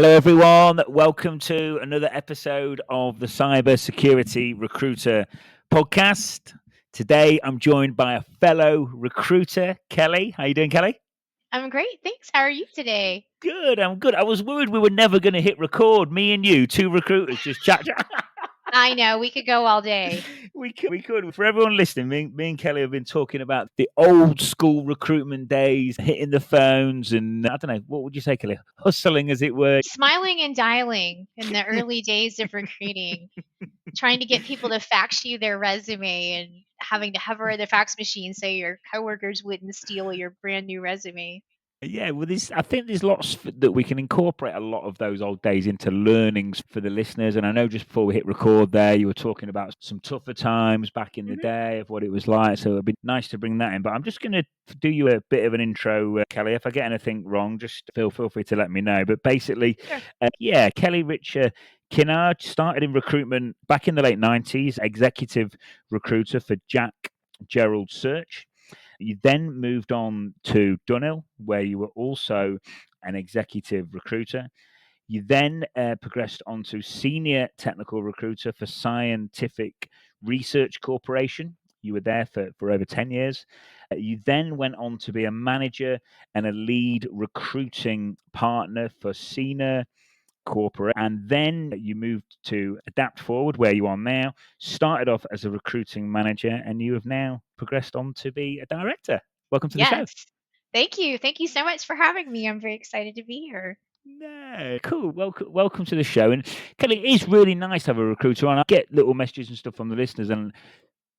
Hello, everyone. Welcome to another episode of the Cybersecurity Recruiter podcast. Today, I'm joined by a fellow recruiter, Kellie. How you doing, Kellie? I'm great. Thanks. How are you today? Good. I'm good. I was worried we were never going to hit record. Me and you, two recruiters, just chat. I know we could go all day. We could. For everyone listening, me and Kellie have been talking about the old school recruitment days, hitting the phones, and I don't know, what would you say, Kellie? Hustling, as it were. Smiling and dialing in the early days of recruiting, trying to get people to fax you their resume and having to hover the fax machine so your coworkers wouldn't steal your brand new resume. Yeah, well, I think there's lots that we can incorporate a lot of those old days into learnings for the listeners. And I know just before we hit record there, you were talking about some tougher times back in the day of what it was like. So it'd be nice to bring that in. But I'm just going to do you a bit of an intro, Kellie. If I get anything wrong, just feel free to let me know. But basically, Sure. Kellie Richter Kinard started in recruitment back in the late 90s, executive recruiter for Jack Gerald Search. You then moved on to Dunhill, where you were also an executive recruiter. You then progressed on to senior technical recruiter for Scientific Research Corporation. You were there for over 10 years. You then went on to be a manager and a lead recruiting partner for Senior Corporate. And then you moved to Adapt Forward, where you are now. Started off as a recruiting manager, and you have now progressed on to be a director. Welcome to the show. Yes. Thank you. Thank you so much for having me. I'm very excited to be here. No, cool. Welcome to the show. And Kellie, it is really nice to have a recruiter on. I get little messages and stuff from the listeners, and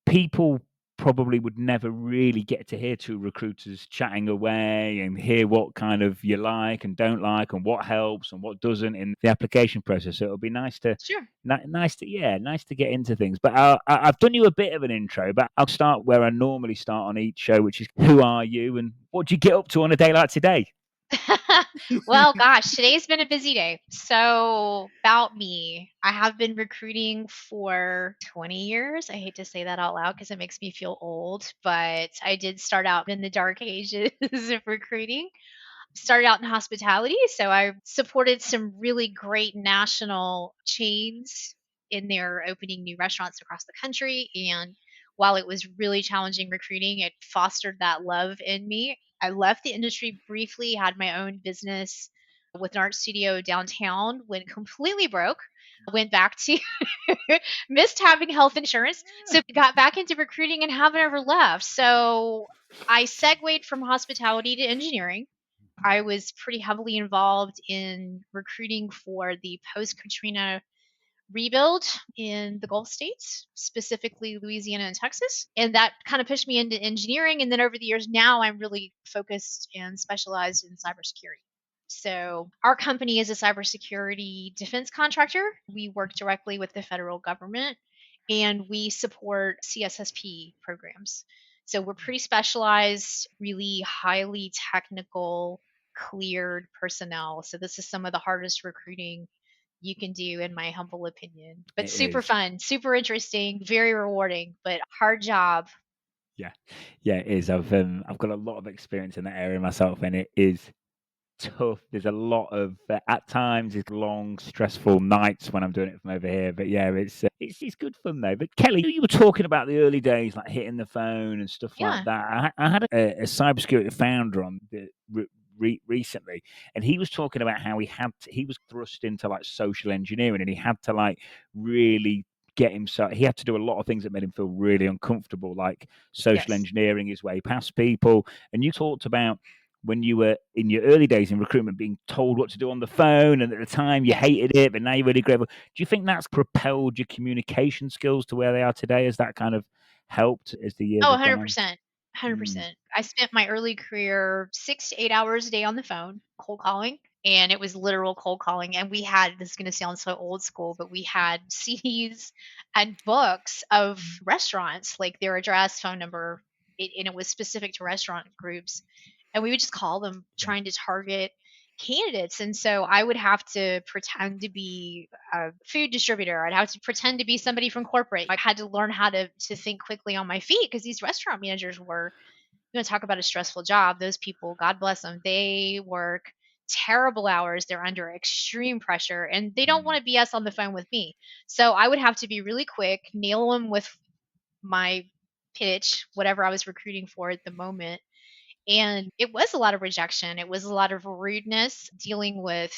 people probably would never really get to hear two recruiters chatting away and hear what kind of you like and don't like and what helps and what doesn't in the application process. So it'll be nice to Sure. nice to get into things. But I've done you a bit of an intro, but I'll start where I normally start on each show, which is who are you and what do you get up to on a day like today? Well, gosh, today's been a busy day. So, about me, I have been recruiting for 20 years. I hate to say that out loud because it makes me feel old, but I did start out in the dark ages of recruiting. Started out in hospitality, so I supported some really great national chains in their opening new restaurants across the country. And while it was really challenging recruiting, it fostered that love in me. I left the industry briefly, had my own business with an art studio downtown, went completely broke, went back to missed having health insurance, so got back into recruiting and haven't ever left. So I segued from hospitality to engineering. I was pretty heavily involved in recruiting for the post Katrina rebuild in the Gulf states, specifically Louisiana and Texas. And that kind of pushed me into engineering. And then over the years, now I'm really focused and specialized in cybersecurity. So, our company is a cybersecurity defense contractor. We work directly with the federal government and we support CSSP programs. So, we're pretty specialized, really highly technical, cleared personnel. So, this is some of the hardest recruiting you can do, in my humble opinion. But It super is. fun, super interesting, very rewarding, but hard job. Yeah, yeah, it is. I've got a lot of experience in that area myself, and it is tough. There's a lot of at times it's long, stressful nights when I'm doing it from over here. But yeah, it's good fun though. But Kellie, you were talking about the early days, like hitting the phone and stuff like Yeah. that. I had a cybersecurity founder on recently, and he was talking about how he was thrust into like social engineering, and he had to like really get himself. He had to do a lot of things that made him feel really uncomfortable, like social Yes. engineering his way past people. And you talked about when you were in your early days in recruitment being told what to do on the phone, and at the time you Yes. hated it, but now you're really grateful. Do you think that's propelled your communication skills to where they are today? Has that kind of helped as the years Oh, have gone on? 100%. Mm, 100%. I spent my early career 6 to 8 hours a day on the phone, cold calling, and it was literal cold calling. And we had, this is going to sound so old school, but we had CDs and books of restaurants, like their address, phone number, and it was specific to restaurant groups. And we would just call them yeah, trying to target candidates. And so I would have to pretend to be a food distributor. I'd have to pretend to be somebody from corporate. I had to learn how to think quickly on my feet because these restaurant managers were, you know, talk about a stressful job. Those people, God bless them, they work terrible hours. They're under extreme pressure and they don't want to BS on the phone with me. So I would have to be really quick, nail them with my pitch, whatever I was recruiting for at the moment. And it was a lot of rejection. It was a lot of rudeness dealing with,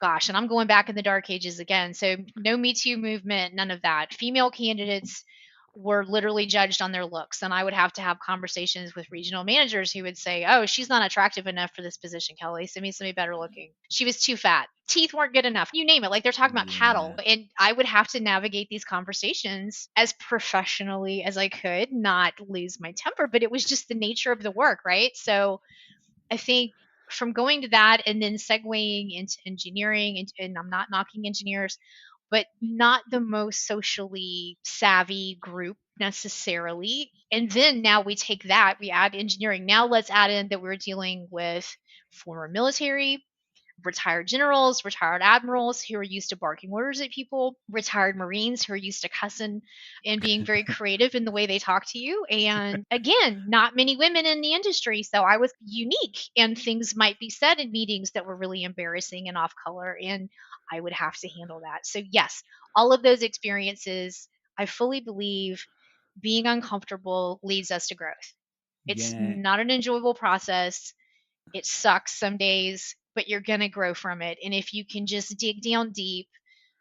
gosh, and I'm going back in the dark ages again. So no Me Too movement, none of that. Female candidates were literally judged on their looks. And I would have to have conversations with regional managers who would say, oh, she's not attractive enough for this position, Kellie. Send me somebody better looking. She was too fat. Teeth weren't good enough. You name it. Like they're talking about cattle. And I would have to navigate these conversations as professionally as I could, not lose my temper, but it was just the nature of the work, right? So I think from going to that and then segueing into engineering, and I'm not knocking engineers, but not the most socially savvy group necessarily. And then now we take that, we add engineering. Now let's add in that we're dealing with former military, retired generals, retired admirals who are used to barking orders at people, retired Marines who are used to cussing and being very creative in the way they talk to you. And again, not many women in the industry. So I was unique and things might be said in meetings that were really embarrassing and off color. And I would have to handle that. So, yes, all of those experiences, I fully believe being uncomfortable leads us to growth. It's Yeah. not an enjoyable process. It sucks some days, but you're going to grow from it. And if you can just dig down deep,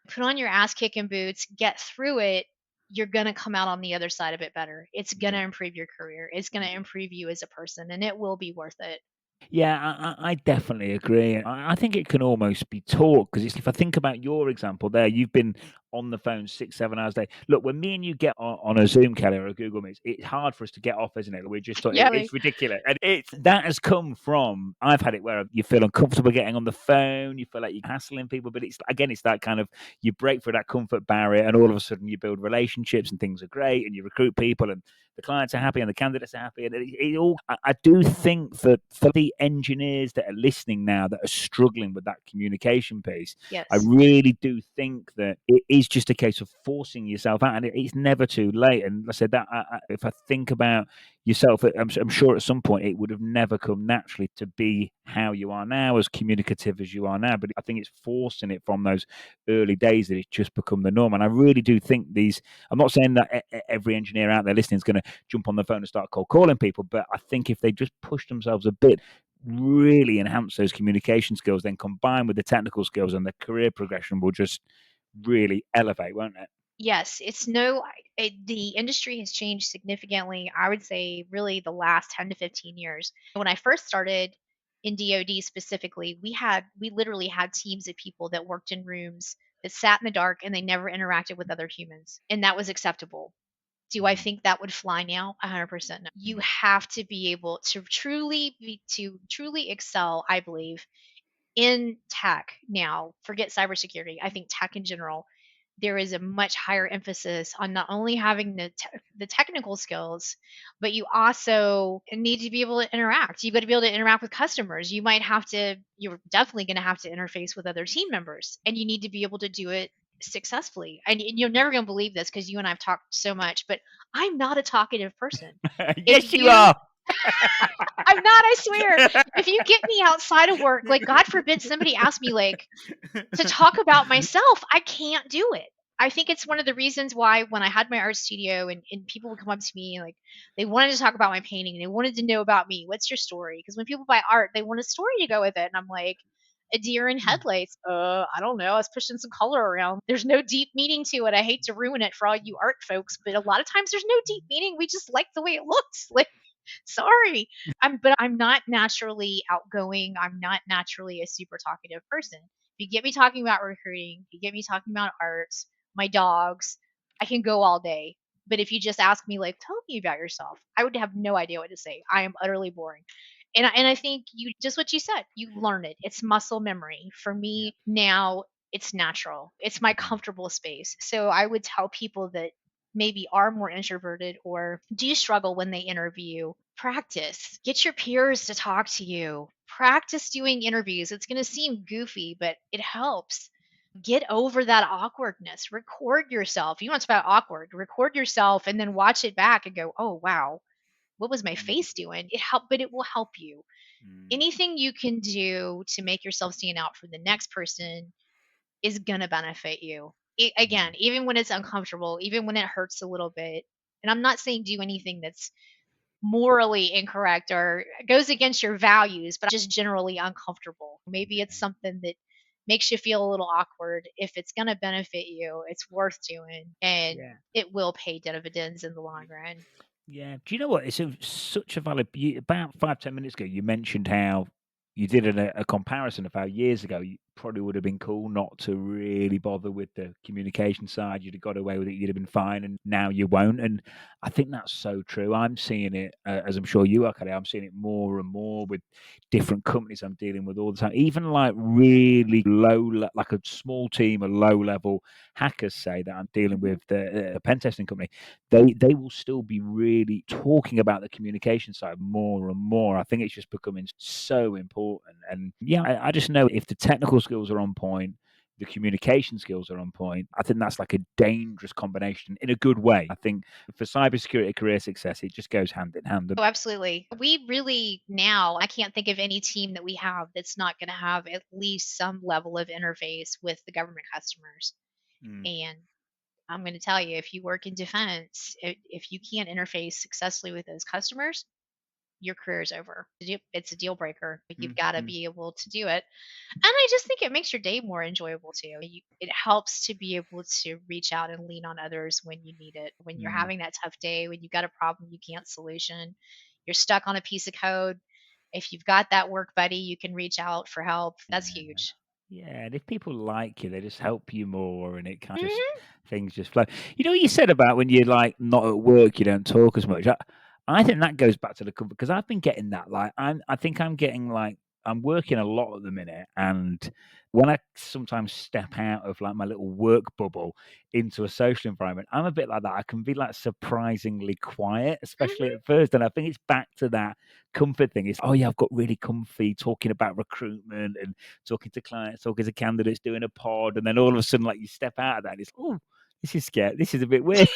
put on your ass kicking boots, get through it, you're going to come out on the other side of it better. It's going to improve your career. It's going to improve you as a person, and it will be worth it. Yeah, I definitely agree. I think it can almost be taught because if I think about your example there, you've been on the phone 6, 7 hours a day. Look, when me and you get on a Zoom, Kellie, or a Google Meet, it's hard for us to get off, isn't it? We're just Yeah. it's ridiculous, and it's that has come from. I've had it where you feel uncomfortable getting on the phone, you feel like you're hassling people, but it's that kind of you break through that comfort barrier, and all of a sudden you build relationships, and things are great, and you recruit people, and the clients are happy and the candidates are happy. And it all, I do think that for the engineers that are listening now that are struggling with that communication piece, Yes. I really do think that it is just a case of forcing yourself out, and it's never too late. And I said that if I think about yourself, I'm sure at some point it would have never come naturally to be how you are now, as communicative as you are now. But I think it's forcing it from those early days that it's just become the norm. And I really do think I'm not saying that every engineer out there listening is going to jump on the phone and start cold calling people, but I think if they just push themselves a bit, really enhance those communication skills, then combined with the technical skills, and the career progression will just really elevate, won't it? Yes, the industry has changed significantly. I would say really the last 10 to 15 years. When I first started in DoD specifically, we literally had teams of people that worked in rooms that sat in the dark and they never interacted with other humans, and that was acceptable. Do I think that would fly now? 100% no. You have to be able to truly excel, I believe, in tech now. Forget cybersecurity. I think tech in general, there is a much higher emphasis on not only having the technical skills, but you also need to be able to interact. You've got to be able to interact with customers. You're definitely going to have to interface with other team members, and you need to be able to do it successful. And you're never going to believe this because you and I've talked so much, but I'm not a talkative person. Yes, you are. I'm not, I swear. If you get me outside of work, like God forbid somebody ask me like to talk about myself, I can't do it. I think it's one of the reasons why when I had my art studio and people would come up to me like they wanted to talk about my painting, they wanted to know about me. What's your story? Because when people buy art, they want a story to go with it. And I'm like, a deer in headlights. I don't know. I was pushing some color around. There's no deep meaning to it. I hate to ruin it for all you art folks, but a lot of times there's no deep meaning. We just like the way it looks. Like, sorry. But I'm not naturally outgoing. I'm not naturally a super talkative person. If you get me talking about recruiting, if you get me talking about arts, my dogs, I can go all day. But if you just ask me, like, tell me about yourself, I would have no idea what to say. I am utterly boring. And I think you just what you said, you learn it. It's muscle memory. For me now, it's natural. It's my comfortable space. So I would tell people that maybe are more introverted or do struggle when they interview, practice. Get your peers to talk to you. Practice doing interviews. It's going to seem goofy, but it helps. Get over that awkwardness. Record yourself. You want to talk about awkward. Record yourself and then watch it back and go, oh, wow, what was my face doing? It helped, but it will help you. Mm. Anything you can do to make yourself stand out from the next person is gonna benefit you. Again, Mm. even when it's uncomfortable, even when it hurts a little bit. And I'm not saying do anything that's morally incorrect or goes against your values, but just generally uncomfortable. Maybe it's Yeah. something that makes you feel a little awkward. If it's going to benefit you, it's worth doing and Yeah. it will pay dividends in the long run. Yeah. Do you know what? It's such a valid. About 5-10 minutes ago, you mentioned how you did a comparison of how years ago you probably would have been cool not to really bother with the communication side. You'd have got away with it. You'd have been fine, and now you won't. And I think that's so true. I'm seeing it, as I'm sure you are, Kelly. I'm seeing it more and more with different companies I'm dealing with all the time. Even like really like a small team of low level hackers, say that I'm dealing Mhm. with the pen testing company. They will still be really talking about the communication side more and more. I think it's just becoming so important. And yeah, I just know if the technical skills are on point, the communication skills are on point. I think that's like a dangerous combination in a good way. I think for cybersecurity career success, it just goes hand in hand. Oh, absolutely. We really now, I can't think of any team that we have that's not going to have at least some level of interface with the government customers. Mm, And I'm going to tell you, if you work in defense, if you can't interface successfully with those customers, your career is over. It's a deal breaker. You've mm, got to mm, be able to do it. And I just think it makes your day more enjoyable too. It helps to be able to reach out and lean on others when you need it. When you're mm. having that tough day, when you've got a problem you can't solution, you're stuck on a piece of code. If you've got that work buddy, you can reach out for help. That's Yeah. huge. Yeah, and if people like you, they just help you more, and it kind of just Hmm. things just flow. You know what you said about when you're like not at work, you don't talk as much. I think that goes back to the company because I've been getting that. Like, I think I'm getting like I'm working a lot at the minute, and when I sometimes step out of like my little work bubble into a social environment, I'm a bit like that. I can be like surprisingly quiet, especially Hmm. at first, and I think it's back to that comfort thing. It's oh yeah, I've got really comfy talking about recruitment and talking to clients, talking to candidates, doing a pod, and then all of a sudden, like you step out of that, and it's oh, this is scary. This is a bit weird.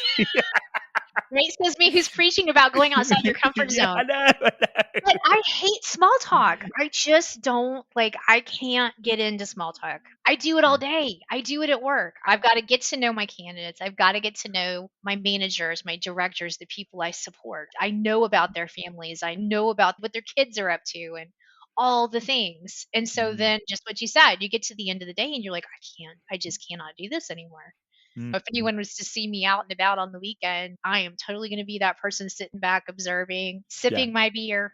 Right? Says me who's preaching about going outside your comfort Yeah, zone. I know. I But know. I hate small talk. I just don't like I can't get into small talk. I do it all Yeah. day. I do it at work. I've got to get to know my candidates. I've got to get to know my managers, my directors, the people I support. I know about their families. I know about what their kids are up to and all the things. And so Mm, then just what you said, you get to the end of the day and you're like, I just cannot do this anymore. mm, If anyone was to see me out and about on the weekend, I am totally going to be that person sitting back, observing, yeah, sipping my beer,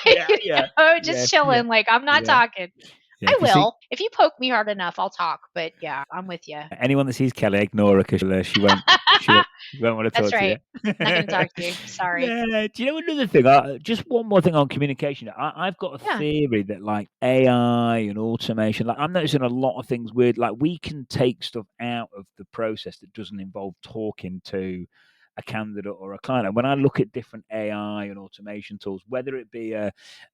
yeah, you yeah, just yeah, yeah, chilling. Like I'm not yeah, talking. yeah. I If you see will. If you poke me hard enough, I'll talk. But yeah, I'm with you. anyone that sees Kelly, ignore her because she won't want to That's talk to right. Not going to you. talk to you. Sorry. Yeah. Do you know another thing? Just one more thing on communication. I've got a Yeah. theory that like AI and automation, like I'm noticing a lot of things weird. Like we can take stuff out of the process that doesn't involve talking to a candidate or a client. And when I look at different AI and automation tools, whether it be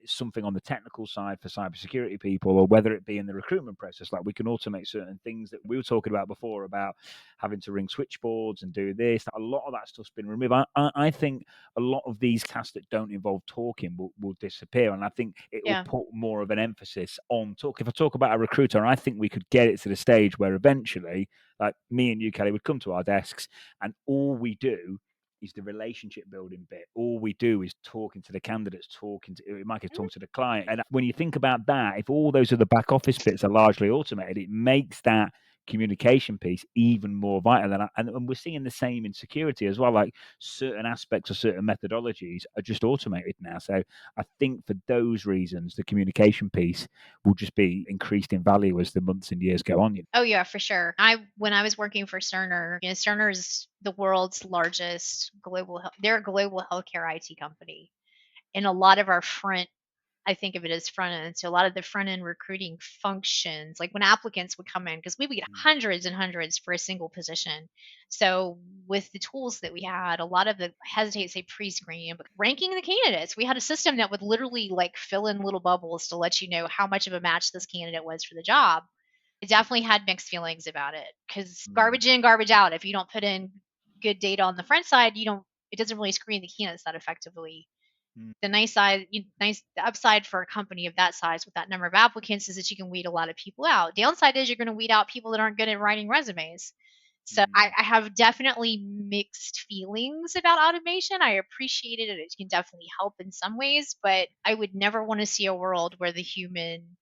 something on the technical side for cybersecurity people, or whether it be in the recruitment process, like we can automate certain things that we were talking about before about having to ring switchboards and do this. A lot of that stuff's been removed. I think a lot of these tasks that don't involve talking will disappear. And I think it will Yeah. put more of an emphasis on talk. If I talk about a recruiter, I think we could get it to the stage where eventually, like me and you, Kelly, would come to our desks and all we do is the relationship building bit. All we do is talking to the candidates, talking to it might be Mhm. talking to the client. And when you think about that, if all those other back office bits are largely automated, it makes that communication piece even more vital. And we're seeing the same in security as well. Like certain aspects of certain methodologies are just automated now. So I think for those reasons, the communication piece will just be increased in value as the months and years go on. Oh yeah, for sure. When I was working for Cerner, Cerner is the world's largest they're a global healthcare IT company. And a lot of our front I think of it as front end. So a lot of the front end recruiting functions, like when applicants would come in, because we would get hundreds and hundreds for a single position. So with the tools that we had, a lot of the I hesitate to say pre-screen, but ranking the candidates, we had a system that would literally like fill in little bubbles to let you know how much of a match this candidate was for the job. I definitely had mixed feelings about it because Mm, garbage in, garbage out. If you don't put in good data on the front side, you don't. It doesn't really screen the candidates that effectively. Mm. The nice the upside for a company of that size with that number of applicants is that you can weed a lot of people out. Downside is you're going to weed out people that aren't good at writing resumes. So Mm. I have definitely mixed feelings about automation. I appreciate it and it can definitely help in some ways, but I would never want to see a world where the human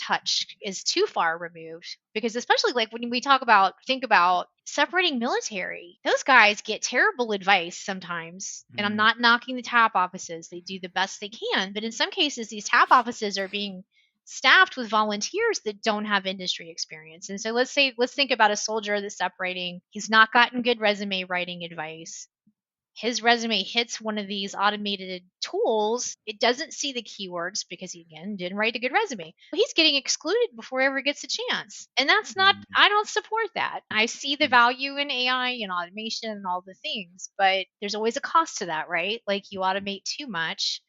touch is too far removed, because especially like when we think about separating military, those guys get terrible advice sometimes, and I'm Mm. not knocking the TAP offices, they do the best they can, but in some cases these TAP offices are being staffed with volunteers that don't have industry experience. And so let's think about a soldier that's separating, he's not gotten good resume writing advice, his resume hits one of these automated tools, it doesn't see the keywords because he, again, didn't write a good resume. He's getting excluded before he ever gets a chance. And that's not, Mm. I don't support that. I see the Mm. value in AI and automation and all the things, but there's always a cost to that, right? Like you automate too much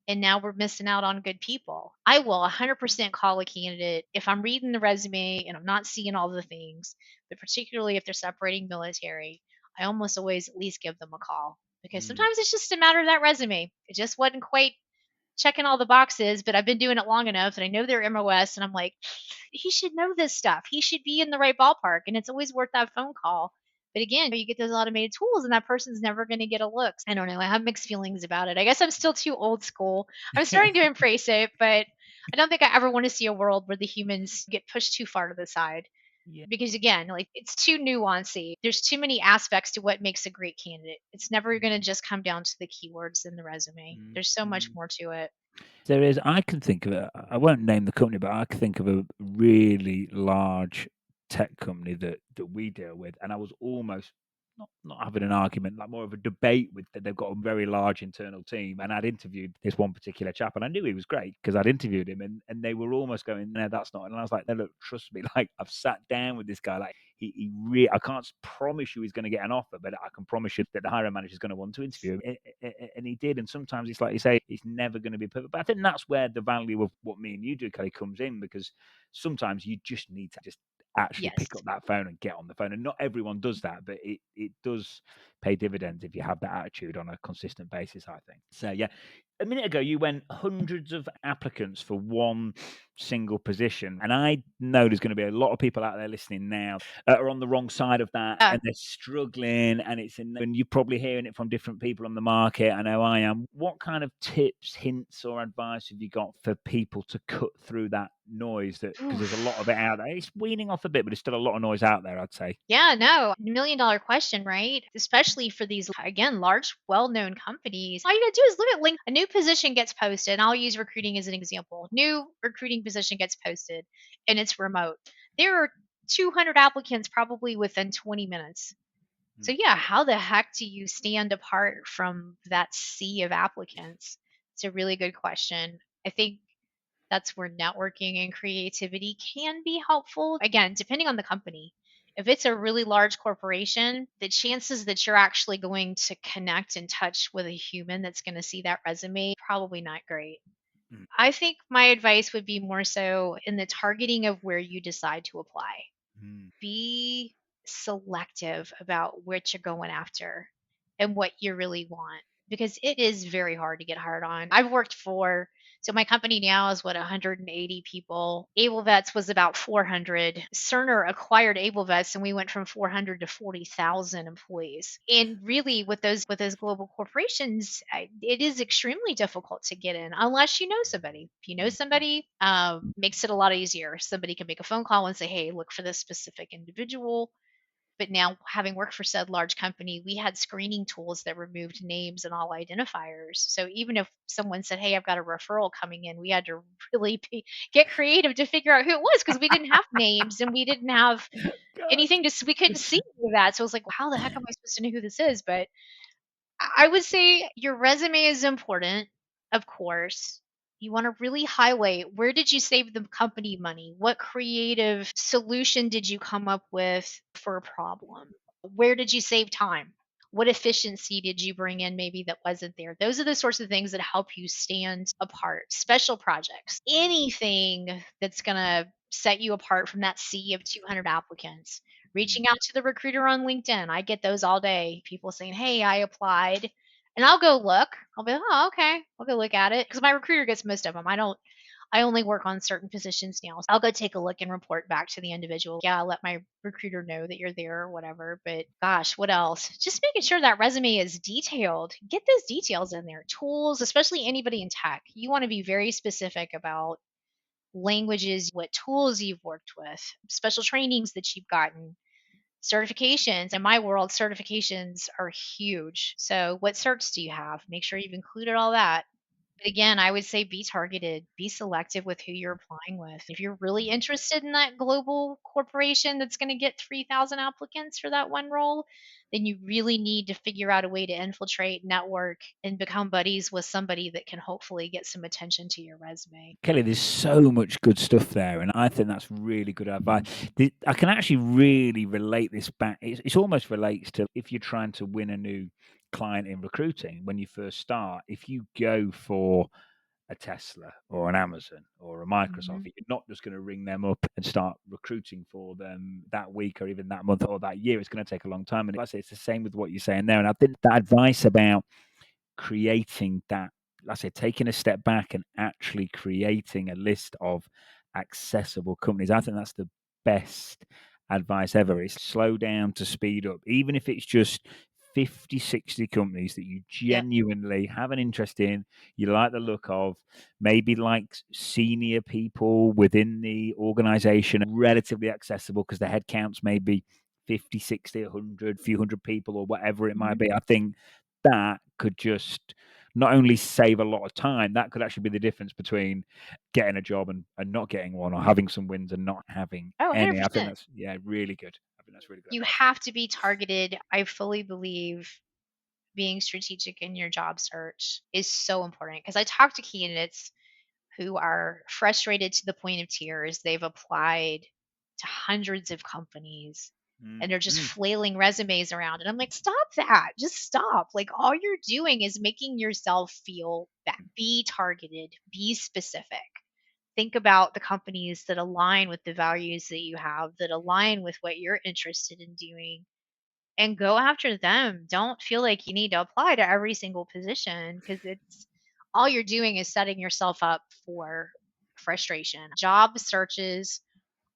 and now we're missing out on good people. I will 100% call a candidate if I'm reading the resume and I'm not seeing all the things, but particularly if they're separating military, I almost always at least give them a call because Mm. sometimes it's just a matter of that resume. It just wasn't quite checking all the boxes, but I've been doing it long enough and I know their MOS and I'm like, he should know this stuff. He should be in the right ballpark. And it's always worth that phone call. But again, you get those automated tools and that person's never going to get a look. I don't know. I have mixed feelings about it. I guess I'm still too old school. I'm starting to embrace it, but I don't think I ever want to see a world where the humans get pushed too far to the side. Yeah. Because again, like it's too nuancy. There's too many aspects to what makes a great candidate. It's never going to just come down to the keywords in the resume. Mm. There's so much Mm. more to it. There is. I can think of it. I won't name the company, but I can think of a really large tech company that we deal with, and I was almost not having an argument, like more of a debate with that. They've got a very large internal team, and I'd interviewed this one particular chap, and I knew he was great because I'd interviewed him, and they were almost going, "No, that's not." And I was like, "No, look, trust me. Like I've sat down with this guy. Like I can't promise you he's going to get an offer, but I can promise you that the hiring manager is going to want to interview him." And he did. And sometimes it's like you say, it's never going to be perfect. But I think that's where the value of what me and you do, Kelly, comes in, because sometimes you just need to just actually Yes. pick up that phone and get on the phone. And not everyone does that, but it does pay dividends if you have that attitude on a consistent basis, I think. So yeah, a minute ago you went hundreds of applicants for one single position, and I know there's going to be a lot of people out there listening now are on the wrong side of that, and they're struggling, and and you're probably hearing it from different people on the market. I know I am. What kind of tips, hints, or advice have you got for people to cut through that noise? That because there's a lot of it out there. It's weaning off a bit, but there's still a lot of noise out there, I'd say. Yeah, no, $1 million question, right? Especially for these, again, large, well known companies. All you gotta do is look at link. A new position gets posted, and I'll use recruiting as an example. New recruiting position gets posted, and it's remote. There are 200 applicants probably within 20 minutes. So, Mm. yeah, how the heck do you stand apart from that sea of applicants? It's a really good question. I think that's where networking and creativity can be helpful. Again, depending on the company. If it's a really large corporation, the chances that you're actually going to connect and touch with a human that's going to see that resume, probably not great. Mm. I think my advice would be more so in the targeting of where you decide to apply. Mm. Be selective about what you're going after and what you really want, because it is very hard to get hired on. I've worked for, so my company now is what, 180 people. Able Vets was about 400. Cerner acquired Able Vets and we went from 400 to 40,000 employees. And really with those global corporations, it is extremely difficult to get in unless you know somebody. If you know Mm. somebody, makes it a lot easier. Somebody can make a phone call and say, "Hey, look for this specific individual." But now, having worked for said large company, we had screening tools that removed names and all identifiers. So even if someone said, "Hey, I've got a referral coming in," we had to really get creative to figure out who it was because we didn't have names and we didn't have God. anything we couldn't see any of that. So I was like, well, how the heck am I supposed to know who this is? But I would say your resume is important, of course. You want to really highlight, where did you save the company money? What creative solution did you come up with for a problem? Where did you save time? What efficiency did you bring in maybe that wasn't there? Those are the sorts of things that help you stand apart. Special projects, anything that's going to set you apart from that sea of 200 applicants. Mm. Reaching out to the recruiter on LinkedIn. I get those all day. People saying, "Hey, I applied." And I'll go look. I'll be like, oh, okay, I'll go look at it because my recruiter gets most of them. I only work on certain positions now. So I'll go take a look and report back to the individual. Yeah, I'll let my recruiter know that you're there or whatever. But gosh, what else? Just making sure that resume is detailed. Get those details in there. Tools, especially anybody in tech. You want to be very specific about languages, what tools you've worked with, special trainings that you've gotten, certifications. In my world, certifications are huge. So, what certs do you have? Make sure you've included all that. But again, I would say be targeted, be selective with who you're applying with. If you're really interested in that global corporation that's going to get 3,000 applicants for that one role, then you really need to figure out a way to infiltrate, network, and become buddies with somebody that can hopefully get some attention to your resume. Kellie, there's so much good stuff there, and I think that's really good advice. I can actually really relate this back. It almost relates to if you're trying to win a new client in recruiting when you first start. If you go for a Tesla or an Amazon or a Microsoft, Mhm. you're not just going to ring them up and start recruiting for them that week or even that month or that year. It's going to take a long time. And I say it's the same with what you're saying there. And I think that advice about creating that, like I say, taking a step back and actually creating a list of accessible companies, I think that's the best advice ever. Is slow down to speed up, even if it's just 50, 60 companies that you Yep. genuinely have an interest in, you like the look of, maybe like senior people within the organization, relatively accessible because the headcounts may be 50, 60, 100, few hundred people or whatever it might Mhm. be. I think that could just not only save a lot of time, that could actually be the difference between getting a job and not getting one, or having some wins and not having Oh, any. I think 100%. that's, yeah, really good. I think that's really good You advice. have to be targeted. I fully believe being strategic in your job search is so important because I talk to candidates who are frustrated to the point of tears. They've applied to hundreds of companies and they're just Mm. flailing resumes around. And I'm like, stop that. Just stop. Like, all you're doing is making yourself feel bad. Be targeted, be specific. Think about the companies that align with the values that you have, that align with what you're interested in doing, and go after them. Don't feel like you need to apply to every single position because it's all you're doing is setting yourself up for frustration. Job searches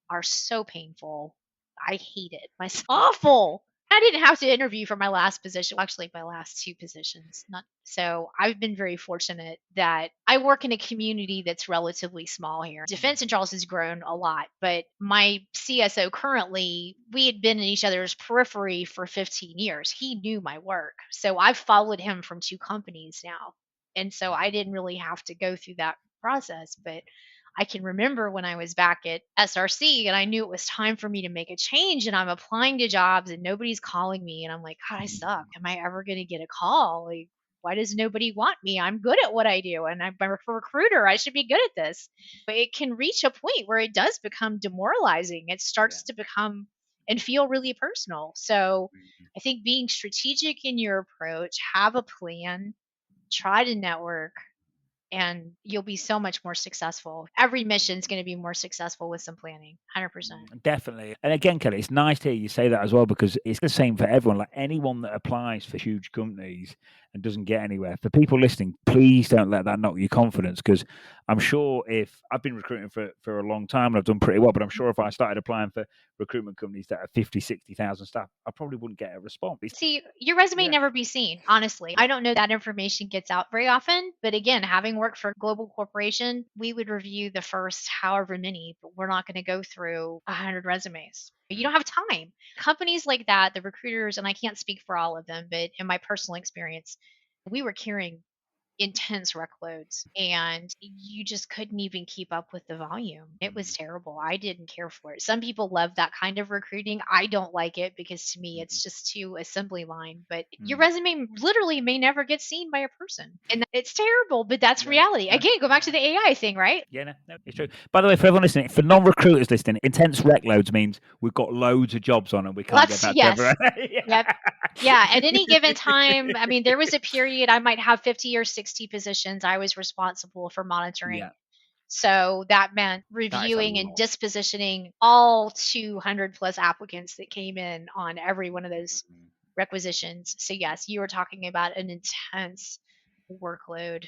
are so painful. I hate it. Awful. I didn't have to interview for my last position, actually my last two positions. Not so I've been very fortunate that I work in a community that's relatively small here. Defense in Charleston's grown a lot, but my CSO currently, we had been in each other's periphery for 15 years. He knew my work. So I've followed him from two companies now. And so I didn't really have to go through that process, but I can remember when I was back at SRC and I knew it was time for me to make a change and I'm applying to jobs and nobody's calling me and I'm like, God, I suck. Am I ever going to get a call? Like, why does nobody want me? I'm good at what I do and I'm a recruiter. I should be good at this. But it can reach a point where it does become demoralizing. It Yeah. starts to become and feel really personal. So Mhm. I think being strategic in your approach, have a plan, try to network, and you'll be so much more successful. Every mission is going to be more successful with some planning. 100%. Definitely. And again, Kelly, it's nice to hear you say that as well, because it's the same for everyone. Like anyone that applies for huge companies and doesn't get anywhere, for people listening, please don't let that knock your confidence. Because I'm sure if I've been recruiting for a long time and I've done pretty well, but I'm sure if I started applying for recruitment companies that are 50, 60,000 staff, I probably wouldn't get a response. See, your resume Yeah. never be seen, honestly. I don't know that information gets out very often, but again, having worked for a global corporation, we would review the first however many, but we're not going to go through 100 resumes. You don't have time. Companies like that, the recruiters, and I can't speak for all of them, but in my personal experience, we were carrying intense workloads and you just couldn't even keep up with the volume. It was terrible. I didn't care for it. Some people love that kind of recruiting. I don't like it because to me it's just too assembly line, but your resume literally may never get seen by a person. And it's terrible, but that's Yeah. reality. No. Again, go back to the AI thing, right? Yeah, no, it's true. By the way, for everyone listening, for non-recruiters listening, intense rec loads means we've got loads of jobs on and we can't get Let's back to yes. everyone. Yeah. Yep. Yeah, at any given time, I mean, there was a period I might have 50 or 60 positions I was responsible for monitoring. Yeah, So that meant that is a reviewing and lot. dispositioning all 200 plus applicants that came in on every one of those requisitions. So yes, you were talking about an intense workload.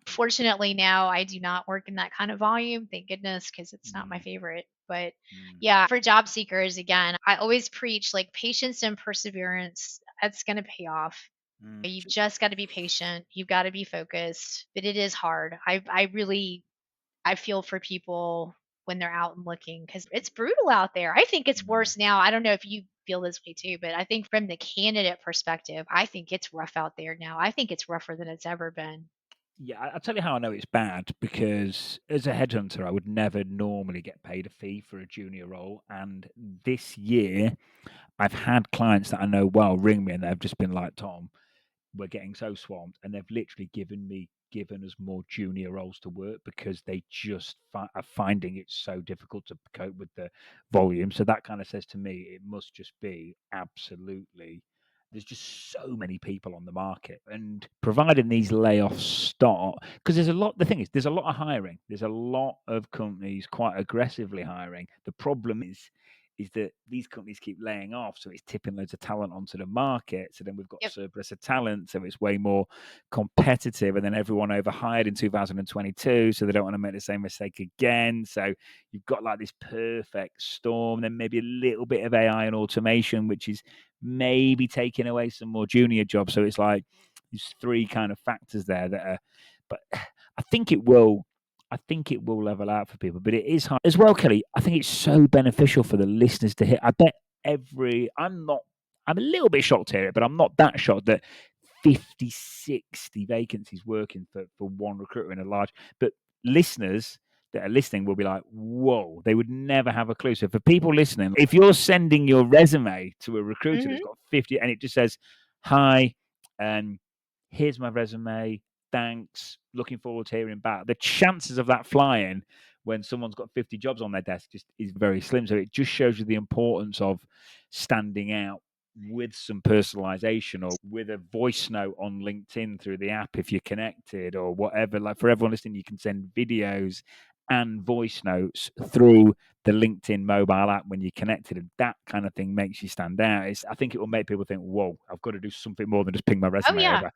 Fortunately, now I do not work in that kind of volume, thank goodness, because it's not my Mm, favorite. But mm, yeah, for job seekers, again, I always preach like patience and perseverance. That's going to pay off. mm. You've just got to be patient. You've got to be focused, but it is hard. I really, I feel for people when they're out and looking because it's brutal out there. I think it's Mm. worse now. I don't know if you feel this way too, but I think from the candidate perspective, I think it's rough out there now. I think it's rougher than it's ever been. Yeah, I'll tell you how I know it's bad, because as a headhunter, I would never normally get paid a fee for a junior role. And this year, I've had clients that I know well ring me and they've just been like, Tom, we're getting so swamped. And they've literally given us more junior roles to work because they just are finding it so difficult to cope with the volume. So that kind of says to me, it must just be absolutely, there's just so many people on the market, and providing these layoffs start, because the thing is, there's a lot of hiring, there's a lot of companies quite aggressively hiring. The problem is that these companies keep laying off, so it's tipping loads of talent onto the market. So then we've got Yep. surplus of talent, so it's way more competitive. And then everyone overhired in 2022, so they don't want to make the same mistake again. So you've got like this perfect storm. Then maybe a little bit of AI and automation, which is maybe taking away some more junior jobs. So it's like these three kind of factors there that are, but I think it will. I think it will level out for people, but it is hard as well, Kellie. I think it's so beneficial for the listeners to hear. I bet I'm a little bit shocked to hear it, but I'm not that shocked that 50, 60 vacancies working for one recruiter in a large, but listeners that are listening will be like, whoa, they would never have a clue. So for people listening, if you're sending your resume to a recruiter that's Hmm. got 50 and it just says, hi, and here's my resume, thanks, looking forward to hearing back, the chances of that flying when someone's got 50 jobs on their desk just is very slim. So it just shows you the importance of standing out with some personalization, or with a voice note on LinkedIn through the app if you're connected, or whatever. Like for everyone listening, you can send videos and voice notes through the LinkedIn mobile app when you're connected, and that kind of thing makes you stand out. I think it will make people think, whoa, I've got to do something more than just ping my Oh resume yeah. over.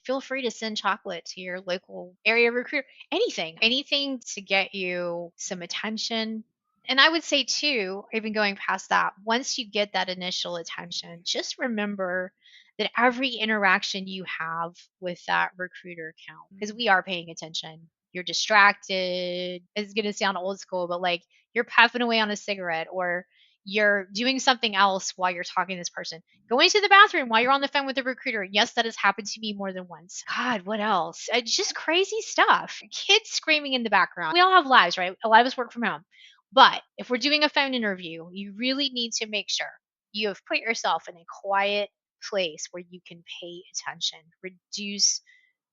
Feel free to send chocolate to your local area recruiter. Anything to get you some attention. And I would say too, even going past that, once you get that initial attention, just remember that every interaction you have with that recruiter count, because we are paying attention. You're distracted. It's gonna sound old school, but like you're puffing away on a cigarette, or you're doing something else while you're talking to this person, going to the bathroom while you're on the phone with the recruiter. Yes, that has happened to me more than once. God, what else? Just crazy stuff. Kids screaming in the background. We all have lives, right? A lot of us work from home. But if we're doing a phone interview, you really need to make sure you have put yourself in a quiet place where you can pay attention, reduce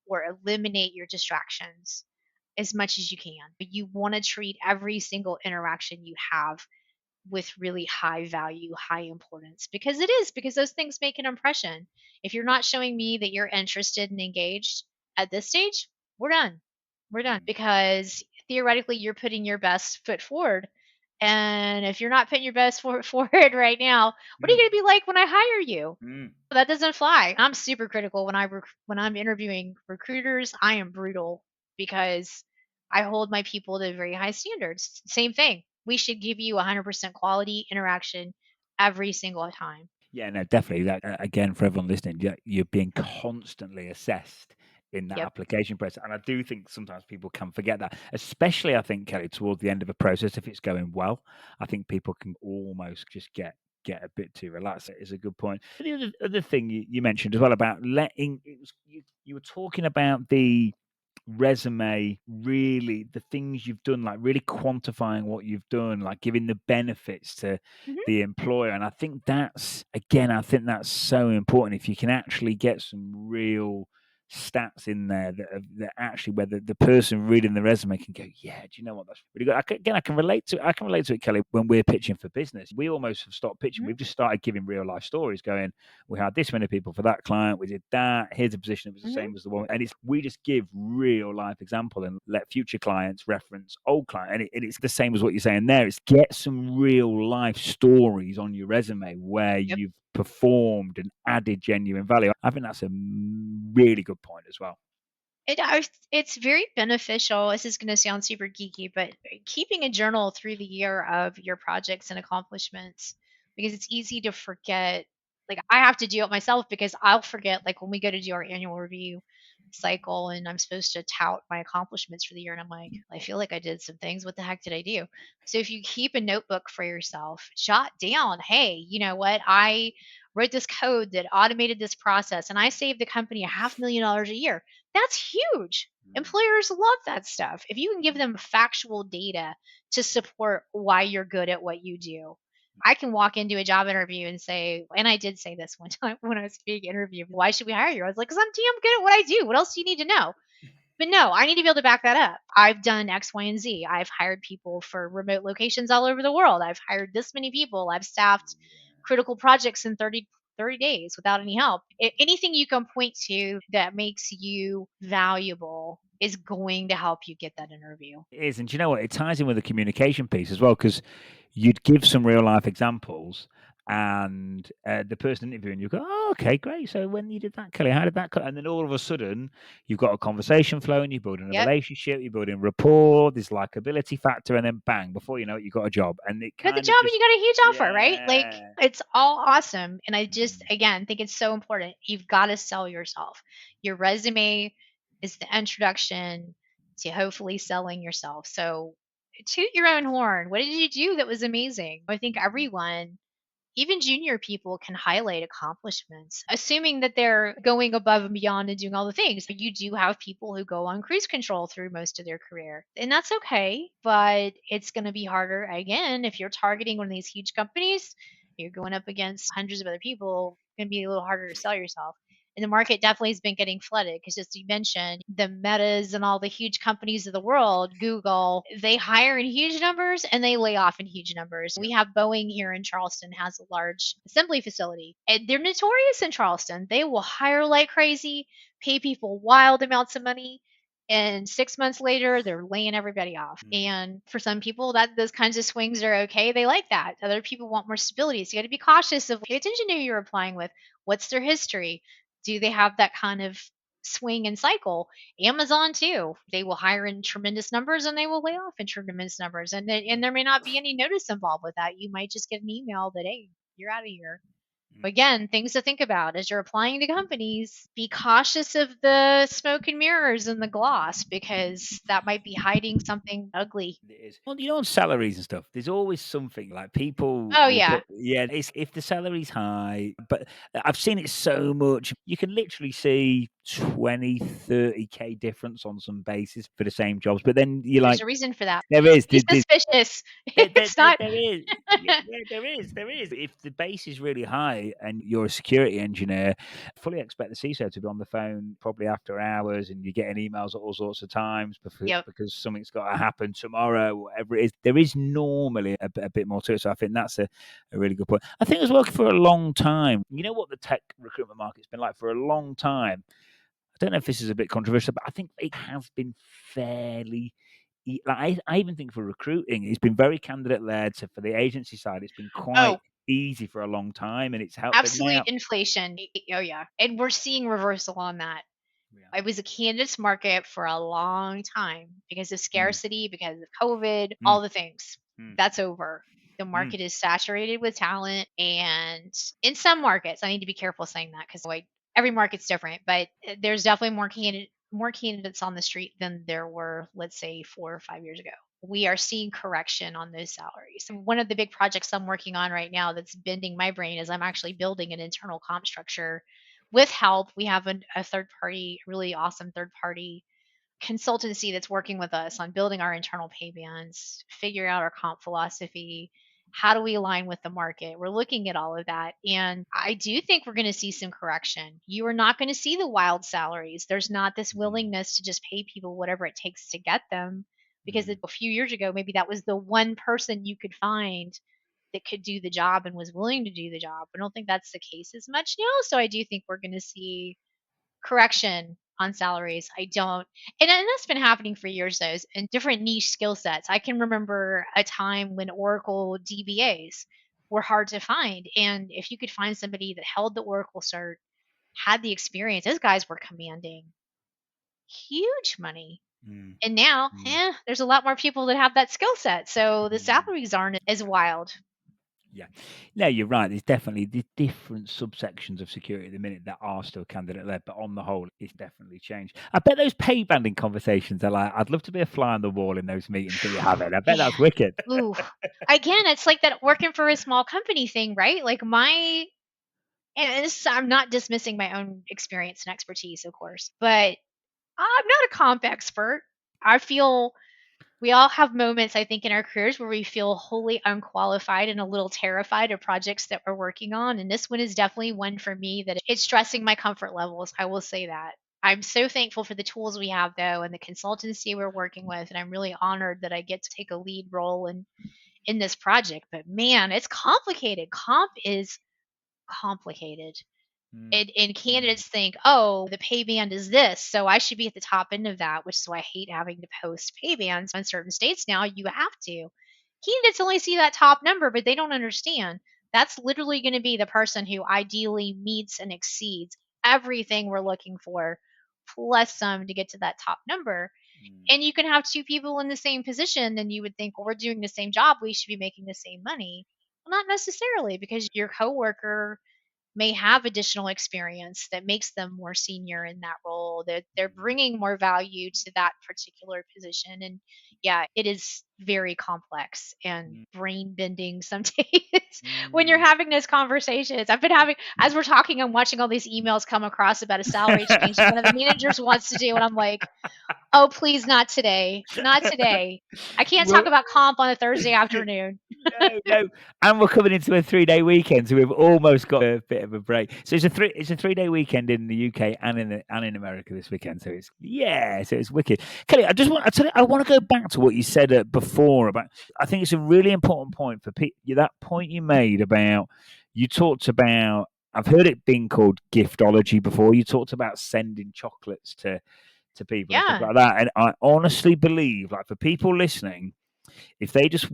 or eliminate your distractions as much as you can. But you want to treat every single interaction you have with really high value, high importance, because it is, because those things make an impression. If you're not showing me that you're interested and engaged at this stage, we're done. We're done, because theoretically you're putting your best foot forward. And if you're not putting your best foot forward right now, what are you Mm, going to be like when I hire you? mm. That doesn't fly. I'm super critical when when I'm interviewing recruiters. I am brutal because I hold my people to very high standards. Same thing. We should give you 100% quality interaction every single time. Yeah, no, definitely. That again, for everyone listening, you're being constantly assessed in that Yep. application process, and I do think sometimes people can forget that. Especially, I think, Kelly, towards the end of a process, if it's going well, I think people can almost just get a bit too relaxed. It is a good point. The other thing you mentioned as well about letting it was you were talking about the resume, really the things you've done, like really quantifying what you've done, like giving the benefits to Mhm. the employer. And I think that's so important. If you can actually get some real stats in there that actually, where the person reading the resume can go, yeah, do you know what, that's really good. I can relate to it, Kelly. When we're pitching for business, we almost have stopped pitching. Mhm. We've just started giving real life stories, going, we had this many people for that client, we did that, here's a position that was the Mhm. same as the one. And we just give real life example and let future clients reference old client. And it's the same as what you're saying there. It's get some real life stories on your resume where Yep. you've performed and added genuine value. I think that's a really good point as well. It's very beneficial. This is going to sound super geeky, but keeping a journal through the year of your projects and accomplishments, because it's easy to forget. Like I have to do it myself because I'll forget. Like when we go to do our annual review cycle, and I'm supposed to tout my accomplishments for the year, and I'm like, I feel like I did some things. What the heck did I do? So if you keep a notebook for yourself, jot down, hey, you know what? I wrote this code that automated this process, and I saved the company $500,000 a year. That's huge. Mm. Employers love that stuff. If you can give them factual data to support why you're good at what you do. I can walk into a job interview and say, and I did say this one time when I was being interviewed, why should we hire you? I was like, because I'm damn good at what I do. What else do you need to know? But no, I need to be able to back that up. I've done X, Y, and Z. I've hired people for remote locations all over the world. I've hired this many people. I've staffed critical projects in 30 days without any help. Anything you can point to that makes you valuable is going to help you get that interview. It is, and do you know what? It ties in with the communication piece as well, because you'd give some real life examples, and the person interviewing you go, "Oh, okay, great. So when you did that, Kelly, how did that?" And then all of a sudden, you've got a conversation flowing, you're building a Yep. relationship, you're building rapport, this likability factor, and then bang, before you know it, you've got a job, and it Got the kind job of and just, you got a huge offer, right? Like yeah. it's all awesome. And I just, Mm, again, think it's so important. You've got to sell yourself. Your resume is the introduction to hopefully selling yourself. So toot your own horn. What did you do that was amazing? I think mm, everyone, even junior people, can highlight accomplishments, assuming that they're going above and beyond and doing all the things. You do have people who go on cruise control through most of their career, and that's okay. But it's going to be harder again if you're targeting one of these huge companies. You're going up against hundreds of other people. It's going to be a little harder to sell yourself. And the market definitely has been getting flooded because, as you mentioned, the Metas and all the huge companies of the world, Google, they hire in huge numbers and they lay off in huge numbers. yeah. We have Boeing here in Charleston has a large assembly facility, and they're notorious in Charleston. They will hire like crazy, pay people wild amounts of money, and 6 months later they're laying everybody off. Mm, And for some people, that those kinds of swings are okay. They like that. Other people want more stability, so you got to be cautious of, pay attention to who you're applying with. What's their history? Do they have that kind of swing and cycle? Amazon too, they will hire in tremendous numbers and they will lay off in tremendous numbers, and there may not be any notice involved with that. You might just get an email that, hey, you're out of here. mm. Again, things to think about as you're applying to companies. Be cautious of the smoke and mirrors and the gloss, because that might be hiding something ugly. It is. Well, on salaries and stuff, there's always something like people Oh will yeah. put, yeah, it's if the salary's high, but I've seen it so much. You can literally see 20, 30K difference on some bases for the same jobs, but then you're There's like, a reason for that. there is, Be suspicious. It's not. there is. Yeah, there is. If the base is really high and you're a security engineer, fully expect the CISO to be on the phone probably after hours, and you're getting emails at all sorts of times Yep. because something's got to happen tomorrow, whatever it is. There is normally a bit more to it. So I think that's a really good point. I think it was working for a long time. You know what the tech recruitment market's been like for a long time? I don't know if this is a bit controversial, but I think it has been fairly like I even think for recruiting, it's been very candidate led. So for the agency side, it's been quite Oh, easy for a long time, and it's helped. But absolute now, inflation. Oh yeah. And we're seeing reversal on that. yeah, It was a candidate's market for a long time because of mm, scarcity, because of COVID, mm, all the things. mm, That's over. The mm, market is saturated with talent. And in some markets, I need to be careful saying that because like every market's different, but there's definitely more candidates on the street than there were, let's say, 4 or 5 years ago. We are seeing correction on those salaries. One of the big projects I'm working on right now that's bending my brain is I'm actually building an internal comp structure with help. We have a third party, really awesome third party consultancy that's working with us on building our internal pay bands, figure out our comp philosophy. How do we align with the market? We're looking at all of that. And I do think we're going to see some correction. You are not going to see the wild salaries. There's not this mm, willingness to just pay people whatever it takes to get them. Because mm, a few years ago, maybe that was the one person you could find that could do the job and was willing to do the job. I don't think that's the case as much now. So I do think we're going to see correction on salaries. I don't, and that's been happening for years, though, in different niche skill sets. I can remember a time when Oracle DBAs were hard to find. And if you could find somebody that held the Oracle cert, had the experience, those guys were commanding. huge money. Mm. And now, there's a lot more people that have that skill set. So the salaries aren't as wild. Yeah. No, you're right. There's definitely the different subsections of security at the minute that are still candidate led, but on the whole, it's definitely changed. I bet those pay banding conversations are like, I'd love to be a fly on the wall in those meetings that you're having. I bet that's Man. wicked. Ooh. Again, it's like that working for a small company thing, right? Like and this, I'm not dismissing my own experience and expertise, of course, but I'm not a comp expert. I feel we all have moments, I think, in our careers where we feel wholly unqualified and a little terrified of projects that we're working on. And this one is definitely one for me that it's stressing my comfort levels. I will say that. I'm so thankful for the tools we have, though, and the consultancy we're working with. And I'm really honored that I get to take a lead role in this project. But man, it's complicated. Comp is complicated. And candidates think, oh, the pay band is this, so I should be at the top end of that, which is why I hate having to post pay bands in certain states now. You have to. Candidates only see that top number, but they don't understand. That's literally going to be the person who ideally meets and exceeds everything we're looking for, plus some to get to that top number. And you can have two people in the same position, and you would think, well, we're doing the same job, we should be making the same money. Well, not necessarily, because your coworker may have additional experience that makes them more senior in that role, that they're bringing more value to that particular position. And yeah, it is very complex and brain bending some days when you're having those conversations. I've been having, as we're talking, I'm watching all these emails come across about a salary change that one of the managers wants to do, and I'm like, oh, please, not today. Not today. I can't talk Well, about comp on a Thursday afternoon. no. And we're coming into a 3-day weekend, so we've almost got a bit of a break. So it's a 3-day weekend in the UK and in America this weekend. So it's wicked. Kellie, I want to go back to what you said before about. I think it's a really important point for that point you made about. You talked about. I've heard it being called giftology before. You talked about sending chocolates to people and stuff Yeah. like that. And I honestly believe, like, for people listening, if they just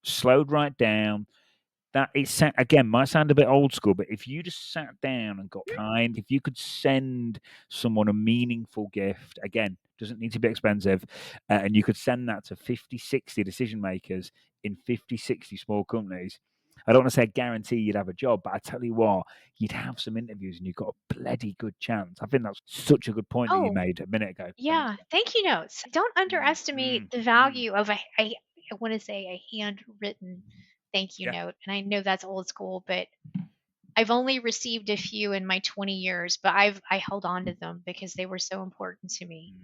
slowed right down, that again might sound a bit old school, but if you just sat down and got kind, if you could send someone a meaningful gift, again, doesn't need to be expensive, and you could send that to 50, 60 decision makers in 50, 60 small companies. I don't want to say I guarantee you'd have a job, but I tell you what, you'd have some interviews and you've got a bloody good chance. I think that's such a good point that you Oh, made a minute ago. yeah. Thank you notes. Don't underestimate the value of I want to say a handwritten thank you Yeah. note. And I know that's old school, but I've only received a few in my 20 years, but I held on to them because they were so important to me.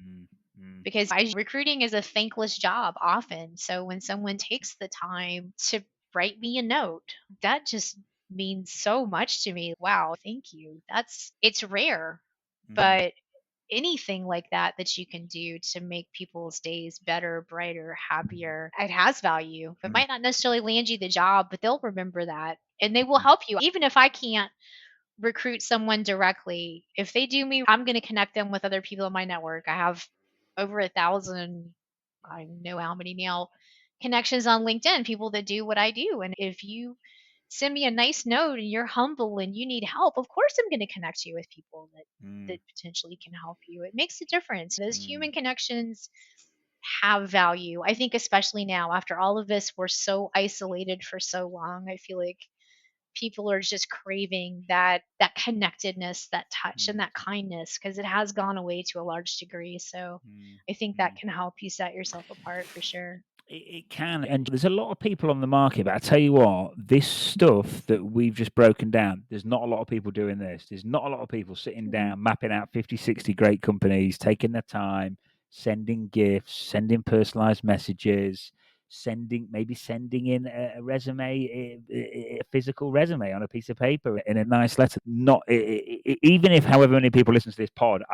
Because recruiting is a thankless job often. So when someone takes the time to write me a note, that just means so much to me. Wow, thank you. It's rare, but anything like that you can do to make people's days better, brighter, happier, it has value. It might not necessarily land you the job, but they'll remember that and they will help you. Even if I can't recruit someone directly, if they do me, I'm going to connect them with other people in my network. I have over 1,000, I know how many now, connections on LinkedIn, people that do what I do. And if you send me a nice note and you're humble and you need help, of course I'm going to connect you with people that potentially can help you. It makes a difference. Those human connections have value. I think especially now after all of this, we're so isolated for so long. I feel like people are just craving that connectedness, that touch, and that kindness because it has gone away to a large degree. So I think that can help you set yourself apart for sure. It can, and there's a lot of people on the market, but I tell you what, this stuff that we've just broken down, there's not a lot of people doing this. There's not a lot of people sitting down, mapping out 50, 60 great companies, taking their time, sending gifts, sending personalized messages, maybe sending in a resume, a physical resume on a piece of paper in a nice letter. Not even if however many people listen to this pod,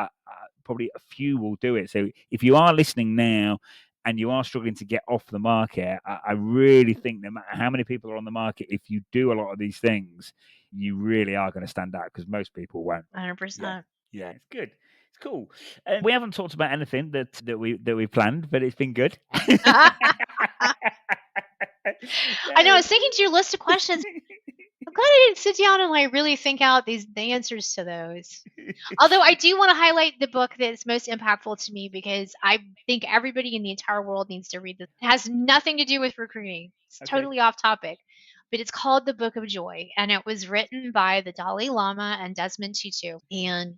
probably a few will do it. So if you are listening now and you are struggling to get off the market, I really think no matter how many people are on the market, if you do a lot of these things, you really are going to stand out because most people won't. 100%. Yeah, it's good. It's cool. We haven't talked about anything that we planned, but it's been good. I know. I was thinking to your list of questions. I'm glad I didn't sit down and like really think out the answers to those. Although I do want to highlight the book that's most impactful to me because I think everybody in the entire world needs to read this. It has nothing to do with recruiting. It's Okay. totally off topic. But it's called The Book of Joy, and it was written by the Dalai Lama and Desmond Tutu. And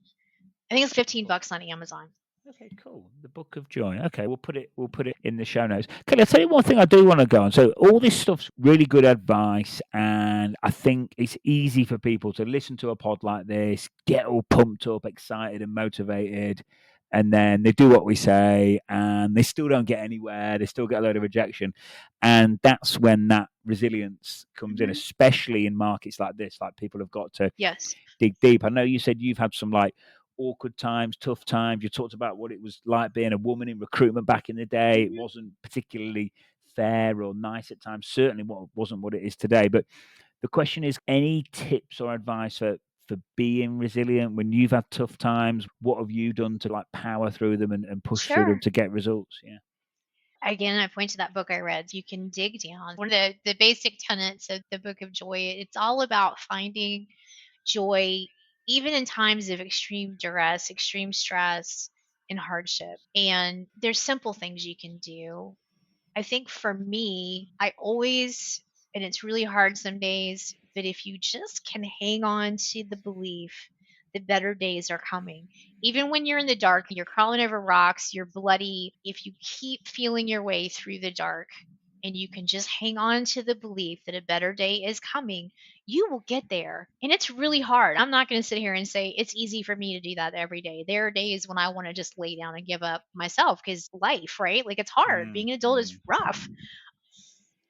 I think it's $15 on Amazon. Okay, cool. The Book of Joy. Okay, we'll put it in the show notes. Kelly, I'll tell you one thing I do want to go on. So all this stuff's really good advice, and I think it's easy for people to listen to a pod like this, get all pumped up, excited and motivated, and then they do what we say and they still don't get anywhere. They still get a load of rejection. And that's when that resilience comes in, Hmm. especially in markets like this. Like people have got to Yes. dig deep. I know you said you've had some like awkward times, tough times. You talked about what it was like being a woman in recruitment back in the day. It Hmm. wasn't particularly fair or nice at times. Certainly wasn't what it is today. But the question is, any tips or advice for being resilient when you've had tough times? What have you done to like power through them and push through them Sure. to get results? Yeah. Again, I point to that book I read. You can dig down. One of the basic tenets of the Book of Joy, it's all about finding joy even in times of extreme duress, extreme stress, and hardship. And there's simple things you can do. I think for me, I always, and it's really hard some days, but if you just can hang on to the belief that better days are coming, even when you're in the dark, you're crawling over rocks, you're bloody, if you keep feeling your way through the dark and you can just hang on to the belief that a better day is coming, you will get there. And it's really hard. I'm not going to sit here and say it's easy for me to do that every day. There are days when I want to just lay down and give up myself because life, right? Like it's hard. Mm, Being an adult is mm, rough.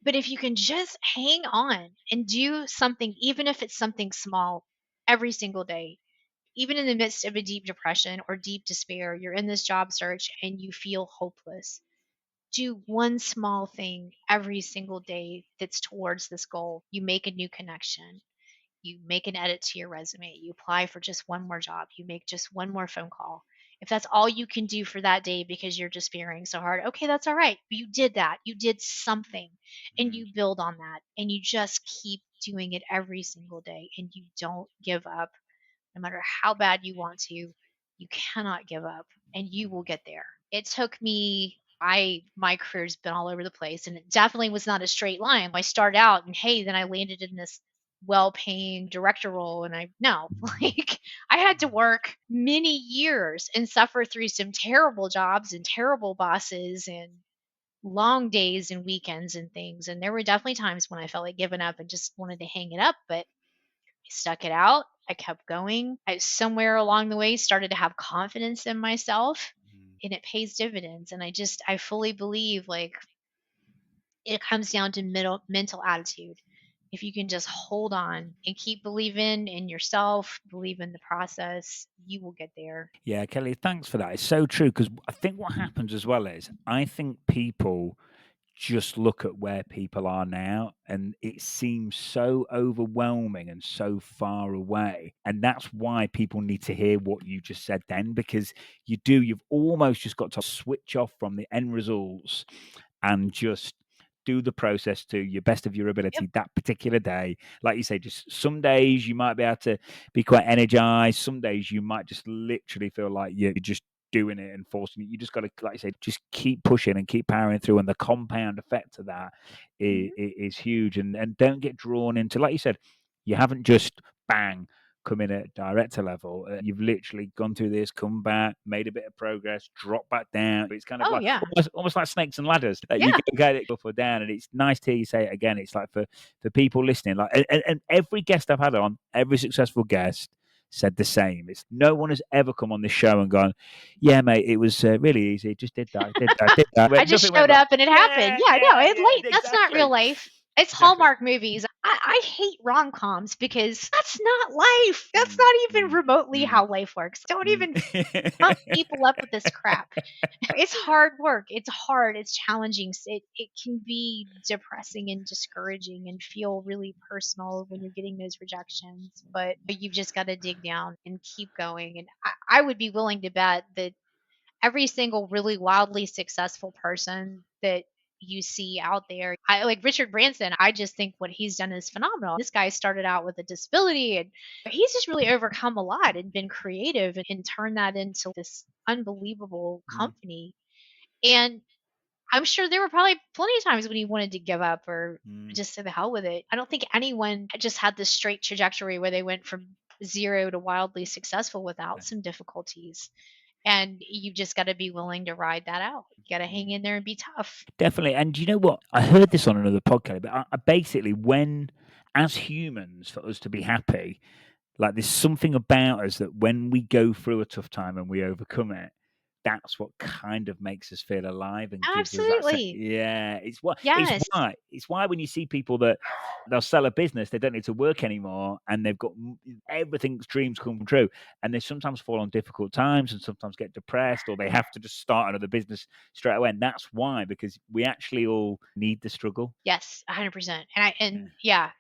But if you can just hang on and do something, even if it's something small, every single day, even in the midst of a deep depression or deep despair, you're in this job search and you feel hopeless. Do one small thing every single day that's towards this goal. You make a new connection, you make an edit to your resume, you apply for just one more job, you make just one more phone call. If that's all you can do for that day because you're just fearing so hard, okay, that's all right. You did that. You did something and mm, you build on that and you just keep doing it every single day and you don't give up. No matter how bad you want to, you cannot give up and you will get there. It took me my career's been all over the place and it definitely was not a straight line. I started out and hey, then I landed in this well-paying director role and I no, like I had to work many years and suffer through some terrible jobs and terrible bosses and long days and weekends and things. And there were definitely times when I felt like giving up and just wanted to hang it up, but I stuck it out. I kept going. I somewhere along the way started to have confidence in myself mm. and it pays dividends. And I fully believe like it comes down to mental attitude. If you can just hold on and keep believing in yourself, believe in the process, you will get there. Yeah, Kelly, thanks for that. It's so true because I think what happens as well is I think people just look at where people are now and it seems so overwhelming and so far away. And that's why people need to hear what you just said then, because you've almost just got to switch off from the end results and just do the process to your best of your Yep. ability that particular day. Like you say, just some days you might be able to be quite energized. Some days you might just literally feel like you're just doing it and forcing it. You just got to, like I say, just keep pushing and keep powering through. And the compound effect of that Mhm. is huge. And don't get drawn into, like you said, you haven't just bang come in at director level. You've literally gone through this, come back, made a bit of progress, dropped back down. It's kind of Oh, like yeah. almost like snakes and ladders. That you Yeah. can get it up or down. And it's nice to hear you say it again. It's like for people listening, like and every guest I've had on, every successful guest said the same. It's no one has ever come on this show and gone, "Yeah, mate, it was really easy. Just did that, did that, did that." I just Nothing went showed wrong. up and it happened. Yeah, Yeah, no, yeah, it yeah, late. That's not real exactly, life. It's exactly. Hallmark movies. I hate rom coms because that's not life. That's Mm, not even mm, remotely mm, how life works. Don't mm. even pump people up with this crap. It's hard work. It's hard. It's challenging. It can be depressing and discouraging and feel really personal when you're getting those rejections. But you've just got to dig down and keep going. And I would be willing to bet that every single really wildly successful person that you see out there. I like Richard Branson. I just think what he's done is phenomenal. This guy started out with a disability and he's just really overcome a lot and been creative and turned that into this unbelievable Mm, company. And I'm sure there were probably plenty of times when he wanted to give up or mm. just say the hell with it. I don't think anyone just had this straight trajectory where they went from zero to wildly successful without some difficulties. And you've just got to be willing to ride that out. You got to hang in there and be tough. Definitely. And you know what? I heard this on another podcast, but I basically, when, as humans, for us to be happy, like there's something about us that when we go through a tough time and we overcome it, that's what kind of makes us feel alive and gives us that Absolutely. yeah, Yes. it's why when you see people that they'll sell a business, they don't need to work anymore and they've got everything's dreams come true, and they sometimes fall on difficult times and sometimes get depressed or they have to just start another business straight away, and that's why, because we actually all need the struggle. Yes, 100%.